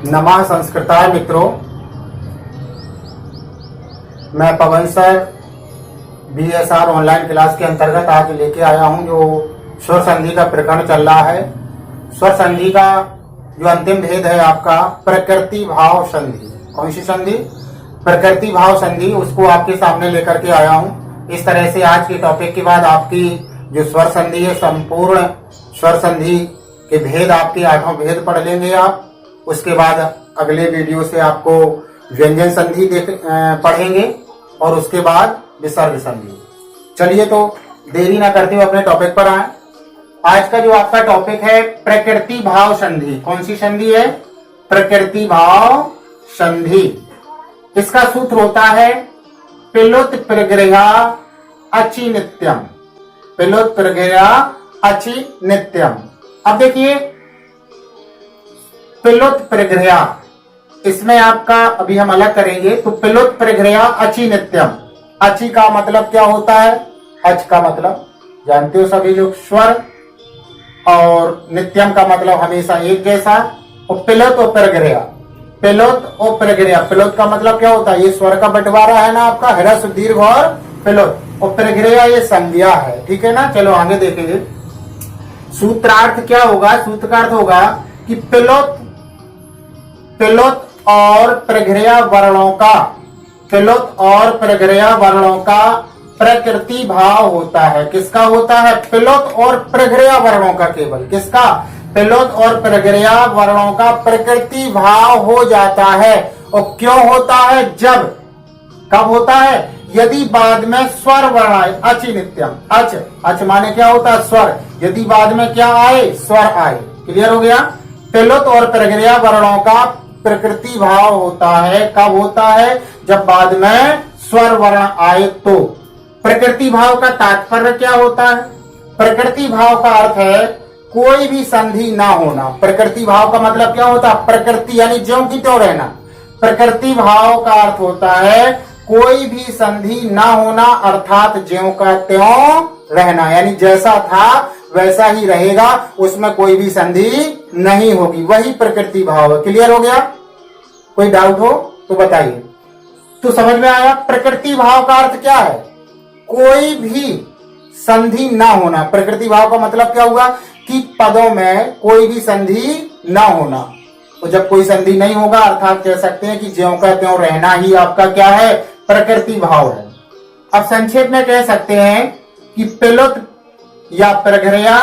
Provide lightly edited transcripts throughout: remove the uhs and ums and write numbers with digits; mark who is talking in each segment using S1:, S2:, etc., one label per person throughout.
S1: नमः संस्कृताय मित्रों, मैं पवन सर BSR ऑनलाइन क्लास के अंतर्गत आज लेके आया हूं जो स्वर संधि का प्रकरण चल रहा है। स्वर संधि का जो अंतिम भेद है आपका प्रकृति भाव संधि। कौन सी संधि? प्रकृति भाव संधि। उसको आपके सामने लेकर के आया हूं। इस तरह से आज के टॉपिक के बाद आपकी जो स्वर संधि है, संपूर्ण स्वर संधि के भेद, आपके 8 भेद पढ़ लेंगे आप। उसके बाद अगले वीडियो से आपको व्यंजन संधि पढ़ेंगे और उसके बाद विसर्ग संधि। चलिए तो देरी ना करते हुए अपने टॉपिक पर आए। आज का जो आपका टॉपिक है प्रकृति भाव संधि। कौन सी संधि है? प्रकृति भाव संधि। इसका सूत्र होता है पिलुत प्रगृह्या अचि नित्यम। पिलुत प्रगृह्या अचि नित्यम। अब देखिए, पिलुत प्रगृह्या, इसमें आपका अभी हम अलग करेंगे। तो पिलुत प्रगृह्या अचि नित्यम। अचि का मतलब क्या होता है? अच का मतलब जानते हो सभी लोग, स्वर, और नित्यम का मतलब हमेशा एक जैसा। और पिलुत और प्रगृह्या, पिलुत और प्रगृह्या, पिलुत का मतलब क्या होता है? ये स्वर का बंटवारा है ना आपका, ह्रस्व दीर्घ और पिलुत। और प्रगृह्या ये संज्ञा है, ठीक है ना। चलो आगे देखेंगे। सूत्रार्थ क्या होगा? सूत्र का अर्थ होगा कि पिलुत और प्रगृह्या वर्णों का, पिलुत और प्रगृह्या वर्णों का प्रकृति भाव होता है। किसका होता है? पिलुत और प्रगृह्या वर्णों का। केवल किसका? पिलुत और प्रगृह्या वर्णों का प्रकृति भाव हो जाता है। और क्यों होता है? जब, कब होता है? यदि बाद में स्वर वर्ण आए। अचि नित्यम। अच माने क्या होता है? स्वर। यदि बाद में क्या आए? स्वर आए। क्लियर हो गया? पिलुत और प्रगृह्या वर्णों का प्रकृति भाव होता है। कब होता है? जब बाद में स्वर वर्ण आए तो। प्रकृति भाव का तात्पर्य क्या होता है? प्रकृति भाव का अर्थ है कोई भी संधि ना होना। प्रकृति भाव का मतलब क्या होता है? प्रकृति यानी ज्यों की त्यों रहना। प्रकृति भाव का अर्थ होता है कोई भी संधि ना होना, अर्थात ज्यों का त्यों रहना, यानी जैसा था वैसा ही रहेगा, उसमें कोई भी संधि नहीं होगी। वही प्रकृति भाव है। क्लियर हो गया? कोई डाउट हो तो बताइए। तो समझ में आया? प्रकृति भाव का अर्थ क्या है? कोई भी संधि ना होना। प्रकृति भाव का मतलब क्या हुआ? कि पदों में कोई भी संधि ना होना। तो जब कोई संधि नहीं होगा, अर्थात कह सकते हैं कि ज्यों का त्यों रहना ही आपका क्या है? प्रकृति भाव है। अब संक्षेप में कह सकते हैं कि पिलुत या प्रगृह्या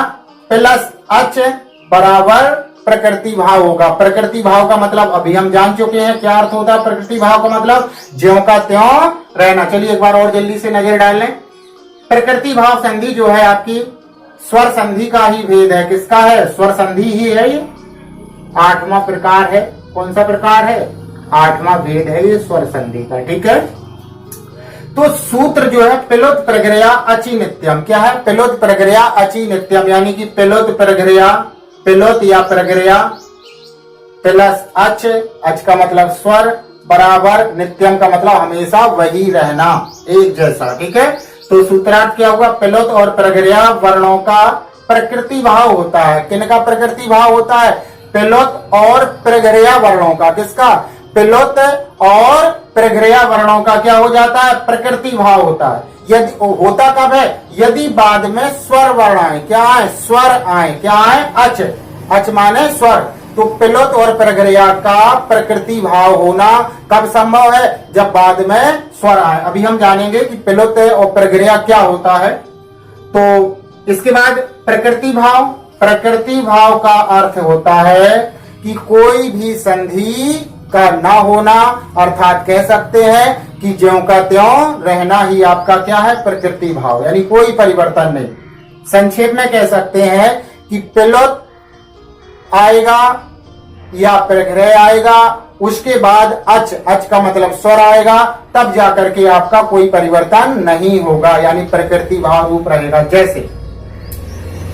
S1: प्लस अच बराबर प्रकृति भाव होगा। प्रकृति भाव का मतलब अभी हम जान चुके हैं क्या अर्थ होता है। प्रकृति भाव का मतलब ज्यों का त्यों रहना। चलिए एक बार और जल्दी से नजर डाल लें। प्रकृति भाव संधि जो है आपकी स्वर संधि का ही भेद है। किसका है? स्वर संधि ही है। ये 8वां प्रकार है। कौन सा प्रकार है? 8वां भेद है ये स्वर संधि का। ठीक है। तो सूत्र जो है पिलुत प्रगृह्या अचि नित्यम। क्या है? पिलुत प्रगृह्या अचि नित्यम, यानी कि पिलुत प्रगृह्या, पिलुत या प्रगृह्या प्लस अच का मतलब स्वर बराबर नित्यम का मतलब हमेशा वही रहना, एक जैसा। ठीक है। तो सूत्रार्थ क्या होगा? पिलुत और प्रगृह्या वर्णों का प्रकृति भाव होता है। किनका प्रकृति भाव होता है? पिलुत और प्रगृह्या वर्णों का। किसका? पिलुत और प्रगृह्या वर्णों का क्या हो जाता है? प्रकृति भाव होता है। यदि होता कब है? यदि बाद में स्वर वर्ण आए। क्या आए? स्वर आए। क्या आए? अच माने स्वर। तो पिलुत और प्रगृह्या का प्रकृति भाव होना कब संभव है? जब बाद में स्वर आए। अभी हम जानेंगे कि पिलुत और प्रगृह्या क्या होता है। तो इसके बाद प्रकृति भाव। प्रकृति भाव का अर्थ होता है कि कोई भी संधि का ना होना, अर्थात कह सकते हैं कि ज्यों का त्यों रहना ही आपका क्या है? प्रकृति भाव, यानी कोई परिवर्तन नहीं। संक्षेप में कह सकते हैं कि पिलुत आएगा या प्रगृह्य आएगा, उसके बाद अच का मतलब स्वर आएगा, तब जाकर के आपका कोई परिवर्तन नहीं होगा, यानी प्रकृति भाव रूप रहेगा। जैसे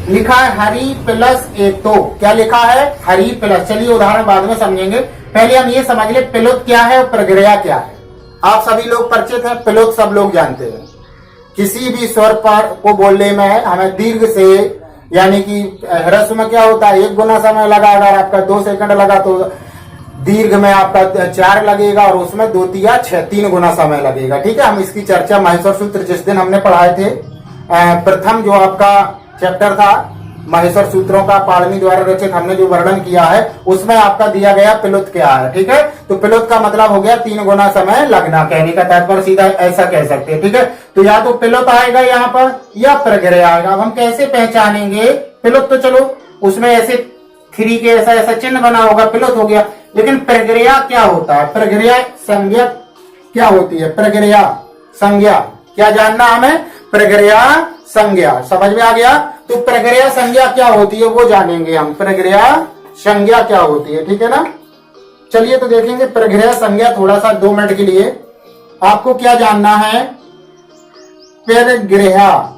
S1: लिखा है हरि प्लस एतो। क्या लिखा है? हरि प्लस। चलिए उदाहरण बाद में समझेंगे, पहले हम ये समझ ले पिलुत क्या है और प्रगृह्या क्या है। आप सभी लोग परिचित हैं, पिलुत सब लोग जानते हैं। किसी भी स्वर पर को बोलने में हमें दीर्घ से, यानी कि ह्रस्व में क्या होता है? 1 गुना समय लगा। अगर आपका 2 सेकंड लगा तो दीर्घ में आपका 4 लगेगा और उसमें 2 या 6 3 गुना समय लगेगा। ठीक है, हम इसकी चर्चा माहेश्वर सूत्र जिस दिन हमने पढ़ाए थे, प्रथम जो आपका चैप्टर था माहेश्वर सूत्रों का पाणिनि द्वारा रचित, हमने जो वर्णन किया है उसमें आपका दिया गया पिलुत क्या है। ठीक है, तो पिलुत का मतलब हो गया 3 गुना समय लगना, कहने का तात्पर्य सीधा ऐसा कह सकते हैं। ठीक है, तो या तो पिलुत आएगा यहाँ पर या प्रग्रह आएगा। अब हम कैसे पहचानेंगे पिलुत? तो चलो उसमें ऐसे 3 के ऐसा चिन्ह बना होगा, पिलुत हो गया। लेकिन प्रग्रह क्या होता है? प्रग्रह संज्ञा क्या होती है? प्रग्रह संज्ञा क्या जानना हमें? प्रग्रह संज्ञा समझ में आ गया? तो प्रग्रह संज्ञा क्या होती है वो जानेंगे हम। प्रग्रह संज्ञा क्या होती है, ठीक है ना। चलिए तो देखेंगे प्रग्रह संज्ञा थोड़ा सा 2 मिनट के लिए। आपको क्या जानना है? प्रग्रह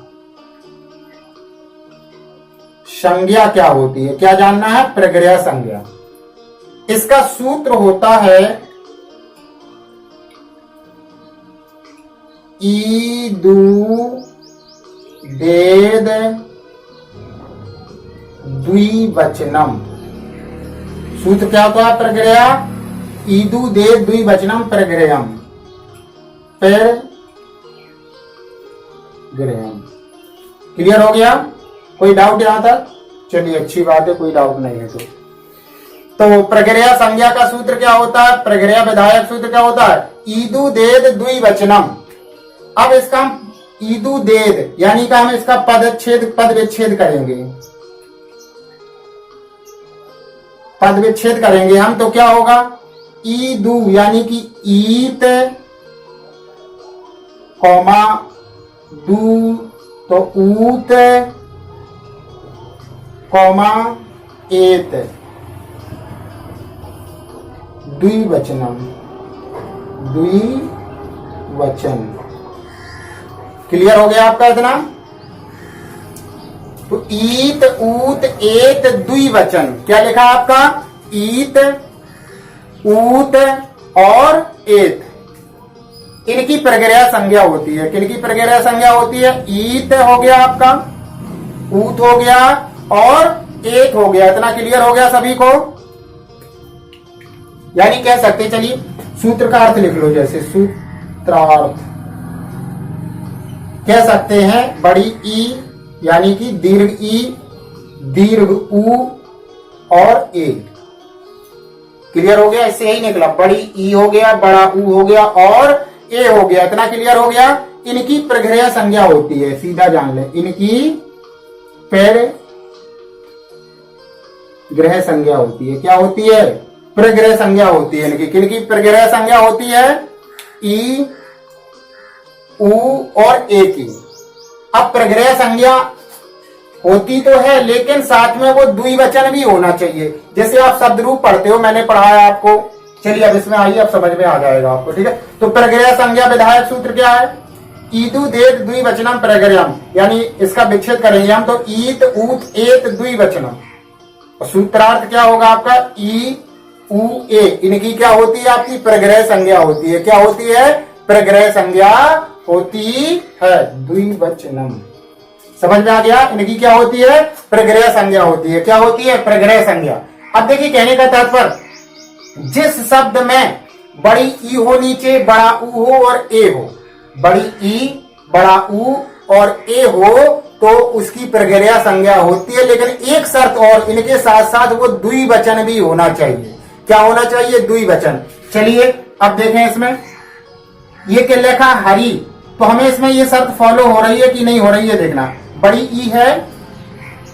S1: संज्ञा क्या होती है, क्या जानना है? प्रग्रह संज्ञा, इसका सूत्र होता है ईदू देद द्विवचनम। सूत्र क्या होता है? प्रग्रह ईदू देद द्विवचनम प्रग्रहम, प्रग्रहम। क्लियर हो गया? कोई डाउट यहां तक? चलिए अच्छी बात है, कोई डाउट नहीं है। तो प्रग्रह संज्ञा का सूत्र क्या होता है? प्रग्रह विधायक सूत्र क्या होता है? ईदू देद द्विवचनम। अब इसका हम ईदू देद यानी कि हम इसका पद विच्छेद करेंगे, पद विच्छेद करेंगे हम। तो क्या होगा? ईदू यानी कि ईत कौमा दू तो ऊत कौमा एत द्विवचनम, द्विवचन। क्लियर हो गया आपका इतना? तो ईत ऊत एत द्विवचन क्या लिखा आपका? ईत ऊत और एत, इनकी प्रग्रह संज्ञा होती है। किनकी प्रग्रह संज्ञा होती है? ईत हो गया आपका, ऊत हो गया और एत हो गया। इतना क्लियर हो गया सभी को? यानी कह सकते, चलिए सूत्र का अर्थ लिख लो। जैसे सूत्रार्थ कह सकते हैं बड़ी ई यानी कि दीर्घ ई, दीर्घ ऊ और ए। क्लियर हो गया? इससे यही निकला, बड़ी ई हो गया, बड़ा ऊ हो गया और ए हो गया। इतना क्लियर हो गया? इनकी प्रग्रह संज्ञा होती है, सीधा जान ले, इनकी प्रग्रह संज्ञा होती है। क्या होती है? प्रग्रह संज्ञा होती है इनकी। किनकी प्रग्रह संज्ञा होती है? ई ऊ और ए की। अब प्रग्रह संज्ञा होती तो है लेकिन साथ में वो द्विवचन भी होना चाहिए। जैसे आप शब्द रूप पढ़ते हो, मैंने पढ़ाया आपको। चलिए अब इसमें आइए, अब समझ में आ जाएगा आपको। ठीक है, तो प्रग्रह संज्ञा विधायक सूत्र क्या है? ईदु देत द्विवचनम प्रग्रहम, यानी इसका विच्छेद करेंगे हम तो ईत ऊत एत द्विवचनम। और सूत्रार्थ क्या होगा आपका? ई ऊ ए, इनकी क्या होती है? आपकी प्रग्रह संज्ञा होती है। क्या होती है? प्रग्रह संज्ञा होती है, द्विवचनम। समझ में आ गया? इनकी क्या होती है? प्रग्रह संज्ञा होती है। क्या होती है? प्रग्रह संज्ञा। अब देखिए कहने का तात्पर्य, जिस शब्द में बड़ी ई हो नीचे, बड़ा ऊ हो और ए हो, बड़ी ई बड़ा ऊ और ए हो तो उसकी प्रग्रह संज्ञा होती है। लेकिन एक शर्त और, इनके साथ साथ वो द्विवचन भी होना चाहिए। क्या होना चाहिए? द्विवचन। चलिए अब देखें इसमें ये क्या लिखा? हरी, तो हमें इसमें ये शर्त फॉलो हो रही है कि नहीं हो रही है देखना। बड़ी ई है,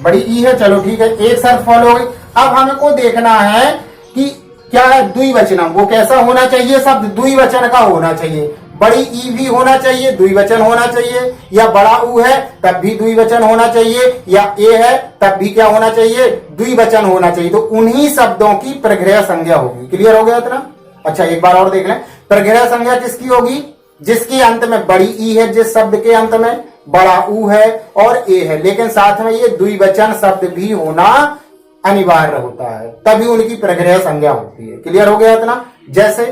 S1: बड़ी ई है, चलो ठीक है, एक शर्त फॉलो हो गई। अब हमको देखना है कि क्या है? द्विवचनम। वो कैसा होना चाहिए? शब्द द्विवचन का होना चाहिए। बड़ी ई भी होना चाहिए, द्विवचन होना चाहिए, या बड़ा ऊ है तब भी द्विवचन होना चाहिए, या ए है तब भी क्या होना चाहिए? द्विवचन होना चाहिए। तो उन्हीं शब्दों की प्रग्रह संज्ञा होगी। क्लियर हो गया इतना? अच्छा एक बार और देख लें, प्रग्रह संज्ञा किसकी होगी? जिसके अंत में बड़ी ई है, जिस शब्द के अंत में बड़ा ऊ है और ए है, लेकिन साथ में ये द्विवचन शब्द भी होना अनिवार्य होता है, तभी उनकी प्रग्रह संज्ञा होती है। क्लियर हो गया इतना? जैसे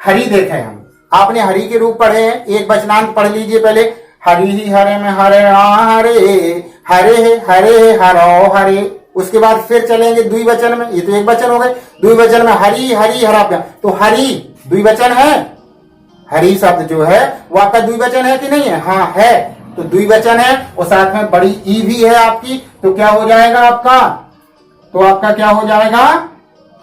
S1: हरि देखें हम, आपने हरि के रूप पढ़े हैं, एक वचनांत पढ़ लीजिए पहले। हरि ही हरे में हरे हरे, हरे हरे हरो हरे, उसके बाद फिर चलेंगे द्विवचन में, ये तो एक वचन हो गए। द्विवचन में हरी हरी हराभ्या, तो हरी द्विवचन है, हरी शब्द जो है वो आपका द्विवचन है कि नहीं है? हाँ है, तो द्विवचन है और साथ में बड़ी ई भी है आपकी, तो क्या हो जाएगा आपका? तो आपका क्या हो जाएगा?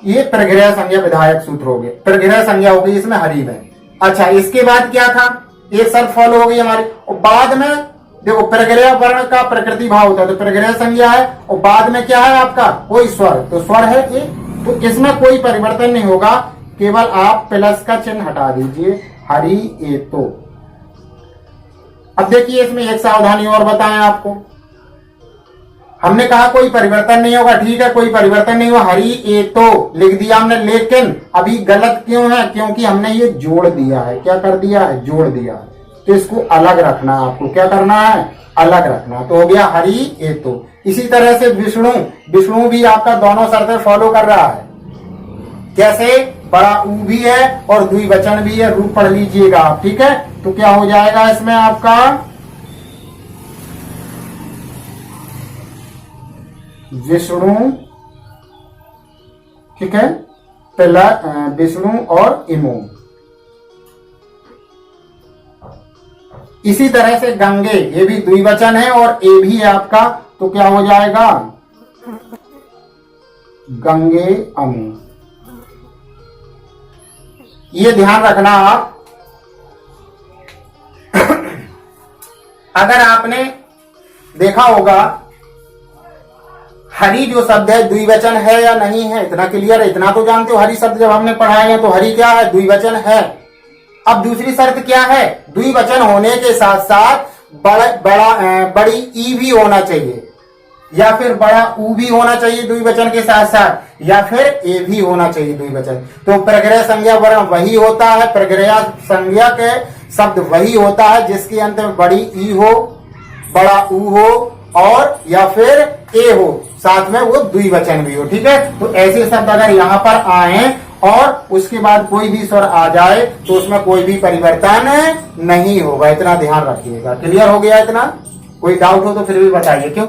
S1: ये प्रगृह संज्ञा विधायक सूत्र हो गए, प्रगृह संज्ञा हो गई इसमें हरी में। अच्छा, इसके बाद क्या था? एक शर्त फॉलो हो गई हमारी, और बाद में देखो प्रगृह वर्ण का प्रकृति भाव होता है, तो प्रगृह संज्ञा है और बाद में क्या है आपका? कोई स्वर, तो स्वर है ये, तो इसमें कोई परिवर्तन नहीं होगा, केवल आप प्लस का चिन्ह हटा दीजिए, हरी ए तो। अब देखिए इसमें एक सावधानी और बताएं आपको, हमने कहा कोई परिवर्तन नहीं होगा, ठीक है, कोई परिवर्तन नहीं हुआ, हरी ए तो लिख दिया हमने, लेकिन अभी गलत क्यों है? क्योंकि हमने ये जोड़ दिया है। क्या कर दिया है? जोड़ दिया है, तो इसको अलग रखना है आपको। क्या करना है? अलग रखना। तो हो गया हरी ए तो। इसी तरह से विष्णु, विष्णु भी आपका दोनों शर्तें फॉलो कर रहा है। कैसे? बड़ा ऊ भी है और द्विवचन भी है, रूप पढ़ लीजिएगा आप, ठीक है। तो क्या हो जाएगा इसमें आपका? विष्णु, ठीक है, पहला विष्णु और इमो। इसी तरह से गंगे, ये भी द्विवचन है और ए भी है आपका, तो क्या हो जाएगा? गंगे अमु। ये ध्यान रखना आप। अगर आपने देखा होगा हरी जो शब्द है द्विवचन है या नहीं है, इतना क्लियर है, इतना तो जानते हो। हरी शब्द जब हमने पढ़ाया है तो हरी क्या है? द्विवचन है। अब दूसरी शर्त क्या है? द्विवचन होने के साथ साथ बड़ी ई भी होना चाहिए, या फिर बड़ा ऊ भी होना चाहिए द्विवचन के साथ साथ, या फिर ए भी होना चाहिए द्विवचन। तो प्रगृह संज्ञा वर्ण वही होता है, प्रगृह संज्ञा के शब्द वही होता है जिसके अंत में बड़ी ई हो, बड़ा ऊ हो और या फिर ए हो, साथ में वो द्विवचन भी हो, ठीक है। तो ऐसे शब्द अगर यहाँ पर आए और उसके बाद कोई भी स्वर आ जाए तो उसमें कोई भी परिवर्तन नहीं होगा, इतना ध्यान रखिएगा। क्लियर हो गया इतना? कोई डाउट हो तो फिर भी बताइए। क्यों?